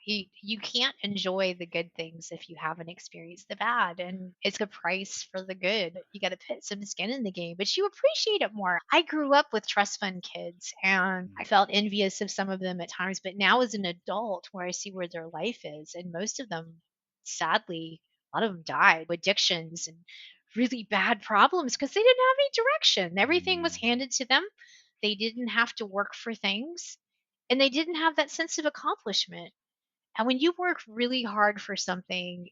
You can't enjoy the good things if you haven't experienced the bad. And it's a price for the good. You got to put some skin in the game, but you appreciate it more. I grew up with trust fund kids and I felt envious of some of them at times, but now as an adult, where I see where their life is, and most of them, sadly, a lot of them died with addictions and really bad problems because they didn't have any direction. Everything was Mm. handed to them. They didn't have to work for things and they didn't have that sense of accomplishment. And when you work really hard for something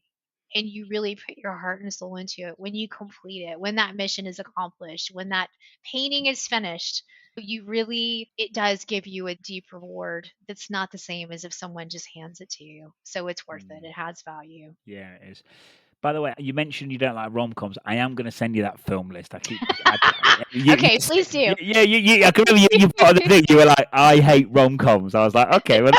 and you really put your heart and soul into it, when you complete it, when that mission is accomplished, when that painting is finished, it does give you a deep reward that's not the same as if someone just hands it to you. So it's worth it. Mm. It has value. Yeah, it is. By the way, you mentioned you don't like rom-coms. I am going to send you that film list. I keep, Okay, please do. yeah, I can remember you put on the thing. You were like, I hate rom-coms. I was like, okay, well,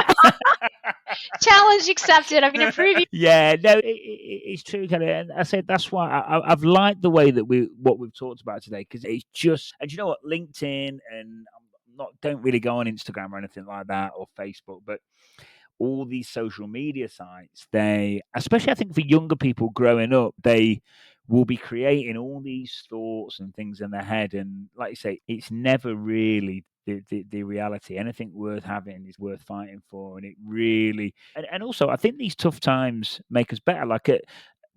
Challenge accepted. I'm going to prove you. yeah, no, it's true, Kelly. And I said that's why I've liked the way that what we've talked about today, because it's just, and you know what, LinkedIn and I'm not don't really go on Instagram or anything like that or Facebook, but all these social media sites, they, especially I think for younger people growing up, they will be creating all these thoughts and things in their head. And like you say, it's never really the reality. Anything worth having is worth fighting for. And it really, and also I think these tough times make us better. Like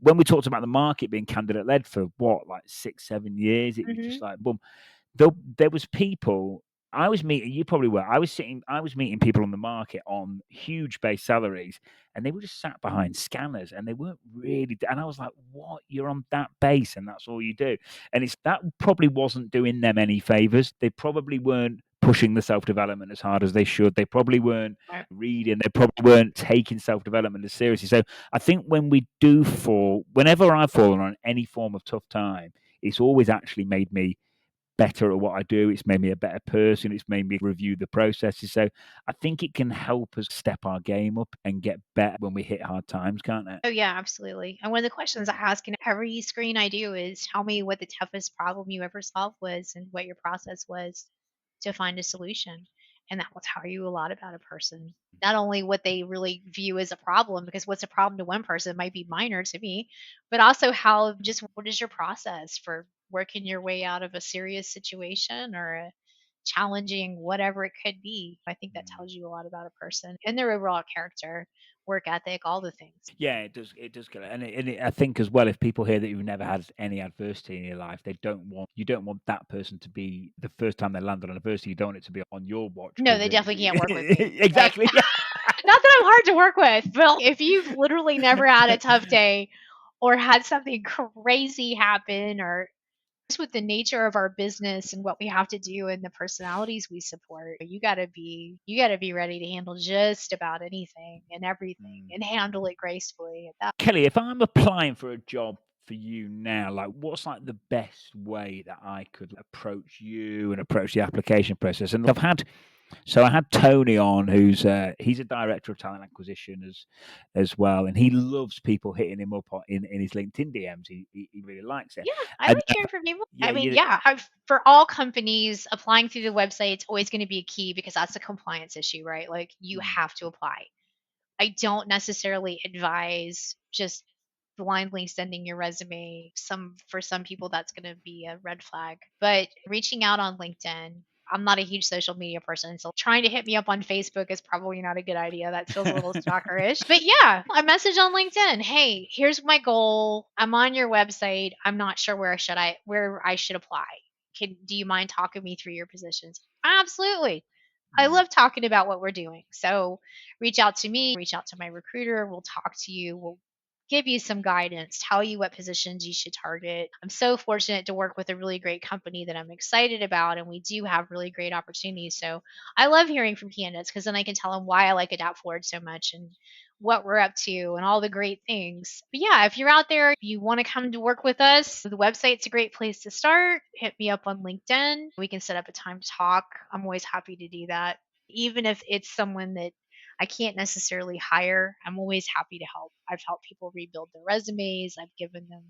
when we talked about the market being candidate led for what, like 6-7 years, it was just Mhm. like, boom, there was people I was meeting. You probably were. I was meeting people on the market on huge base salaries, and they were just sat behind scanners, and they weren't really. And I was like, "What? You're on that base, and that's all you do?" And it's that probably wasn't doing them any favors. They probably weren't pushing the self development as hard as they should. They probably weren't Right. reading. They probably weren't taking self development as seriously. So I think when we do fall, whenever I've fallen on any form of tough time, it's always actually made me better at what I do. It's made me a better person. It's made me review the processes. So I think it can help us step our game up and get better when we hit hard times, can't it? Oh, yeah, absolutely. And one of the questions I ask in every screen I do is tell me what the toughest problem you ever solved was and what your process was to find a solution. And that will tell you a lot about a person. Not only what they really view as a problem, because what's a problem to one person might be minor to me, but also how just what is your process for working your way out of a serious situation or a challenging whatever it could be. I think that tells you a lot about a person and their overall character, work ethic, all the things. Yeah, it does. It does get it, I think as well, if people hear that you've never had any adversity in your life, you don't want that person to be the first time they land on adversity. You don't want it to be on your watch No, because they definitely can't work with me. Like, exactly. not that I'm hard to work with, but if you've literally never had a tough day or had something crazy happen or just with the nature of our business and what we have to do and the personalities we support, you got to be ready to handle just about anything and everything Mm. and handle it gracefully. At that Kelly, if I'm applying for a job for you now, like what's like the best way that I could approach you and approach the application process? And I had Tony on, who's he's a director of talent acquisition as well, and he loves people hitting him up in his LinkedIn DMs. He really likes it. Yeah, I And like hearing from people. yeah, I mean, you yeah, for all companies, applying through the website, it's always going to be a key because that's a compliance issue, right? Like you mm, have to apply. I don't necessarily advise just blindly sending your resume. For some people that's going to be a red flag. But reaching out on LinkedIn, I'm not a huge social media person, so trying to hit me up on Facebook is probably not a good idea. That feels a little stalkerish. But yeah, I message on LinkedIn. Hey, here's my goal. I'm on your website. I'm not sure where I should apply. Do you mind talking me through your positions? Absolutely. I love talking about what we're doing. So reach out to me, reach out to my recruiter. We'll talk to you. We'll give you some guidance, tell you what positions you should target. I'm so fortunate to work with a really great company that I'm excited about, and we do have really great opportunities. So I love hearing from candidates because then I can tell them why I like Adapt Forward so much and what we're up to and all the great things. But yeah, if you're out there, you want to come to work with us, the website's a great place to start. Hit me up on LinkedIn. We can set up a time to talk. I'm always happy to do that. Even if it's someone that I can't necessarily hire, I'm always happy to help. I've helped people rebuild their resumes, I've given them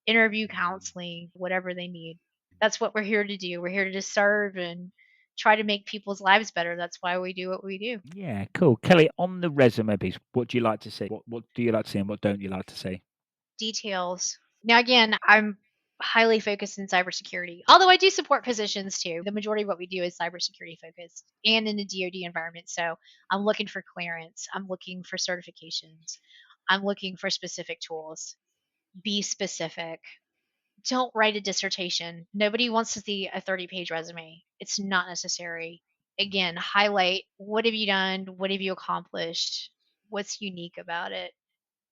interview counseling, whatever they need. That's what we're here to do. We're here to serve and try to make people's lives better. That's why we do what we do. Yeah, cool. Kellie, on the resume piece, what do you like to see? What do you like to see and what don't you like to see? Details. Now, again, I'm highly focused in cybersecurity, although I do support positions too. The majority of what we do is cybersecurity focused and in the DoD environment. So I'm looking for clearance, I'm looking for certifications, I'm looking for specific tools. Be specific. Don't write a dissertation. Nobody wants to see a 30-page resume. It's not necessary. Again, highlight what have you done? What have you accomplished? What's unique about it?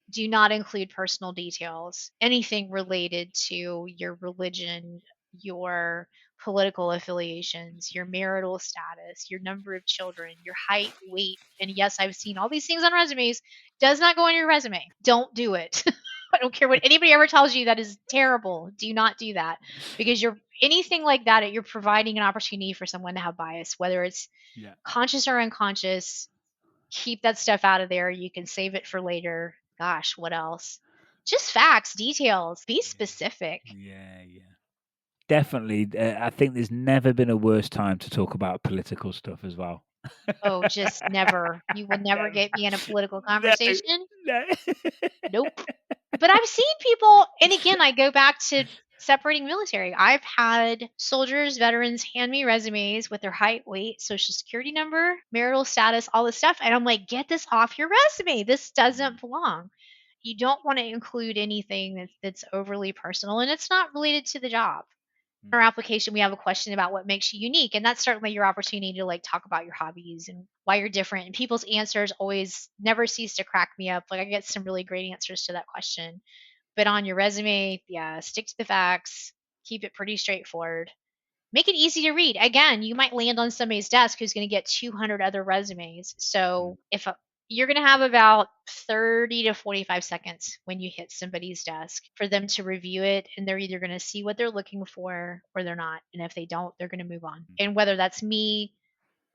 Do not include personal details, anything related to your religion, your political affiliations, your marital status, your number of children, your height, weight. And yes, I've seen all these things on resumes. Does not go on your resume. Don't do it. I don't care what anybody ever tells you. That is terrible. Do not do that because you're anything like that. You're providing an opportunity for someone to have bias, whether it's conscious or unconscious. Keep that stuff out of there. You can save it for later. Gosh, what else? Just facts, details. Be specific. Yeah. Definitely. I think there's never been a worse time to talk about political stuff as well. Oh, just never. You will never get me in a political conversation. No. Nope. But I've seen people, and again, I go back to separating military. I've had soldiers, veterans hand me resumes with their height, weight, social security number, marital status, all this stuff. And I'm like, get this off your resume. This doesn't belong. You don't want to include anything that's overly personal, and it's not related to the job. In our application, we have a question about what makes you unique, and that's certainly your opportunity to like talk about your hobbies and why you're different. And people's answers always never cease to crack me up. Like I get some really great answers to that question. But on your resume, yeah, stick to the facts, keep it pretty straightforward. Make it easy to read. Again, you might land on somebody's desk who's going to get 200 other resumes. So if you're going to have about 30 to 45 seconds when you hit somebody's desk for them to review it, and they're either going to see what they're looking for or they're not. And if they don't, they're going to move on. And whether that's me,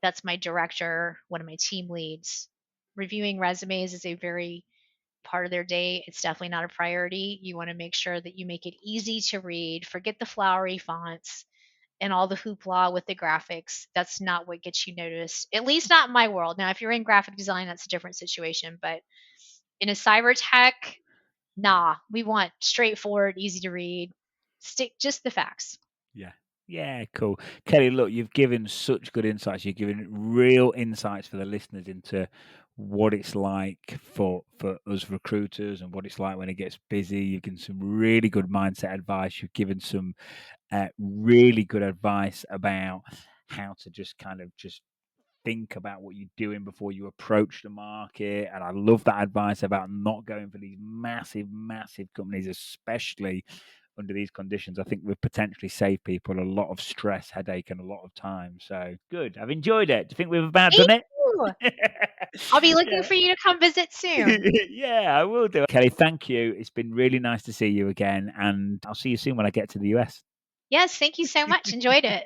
that's my director, one of my team leads, reviewing resumes is a very part of their day. It's definitely not a priority. You want to make sure that you make it easy to read, forget the flowery fonts and all the hoopla with the graphics. That's not what gets you noticed, at least not in my world. Now, if you're in graphic design, that's a different situation. But in a cyber tech, nah, we want straightforward, easy to read, stick just the facts. Yeah, cool. Kellie, look, you've given such good insights. You've given real insights for the listeners into what it's like for us recruiters and what it's like when it gets busy. You've given some really good mindset advice. You've given some really good advice about how to just kind of just think about what you're doing before you approach the market. And I love that advice about not going for these massive companies, especially under these conditions. I think we've potentially saved people a lot of stress, headache, and a lot of time. So good. I've enjoyed it. Do you think we've about done it? I'll be looking for you to come visit soon. Yeah, I will do. Kellie, thank you. It's been really nice to see you again. And I'll see you soon when I get to the US. Yes, thank you so much. Enjoyed it.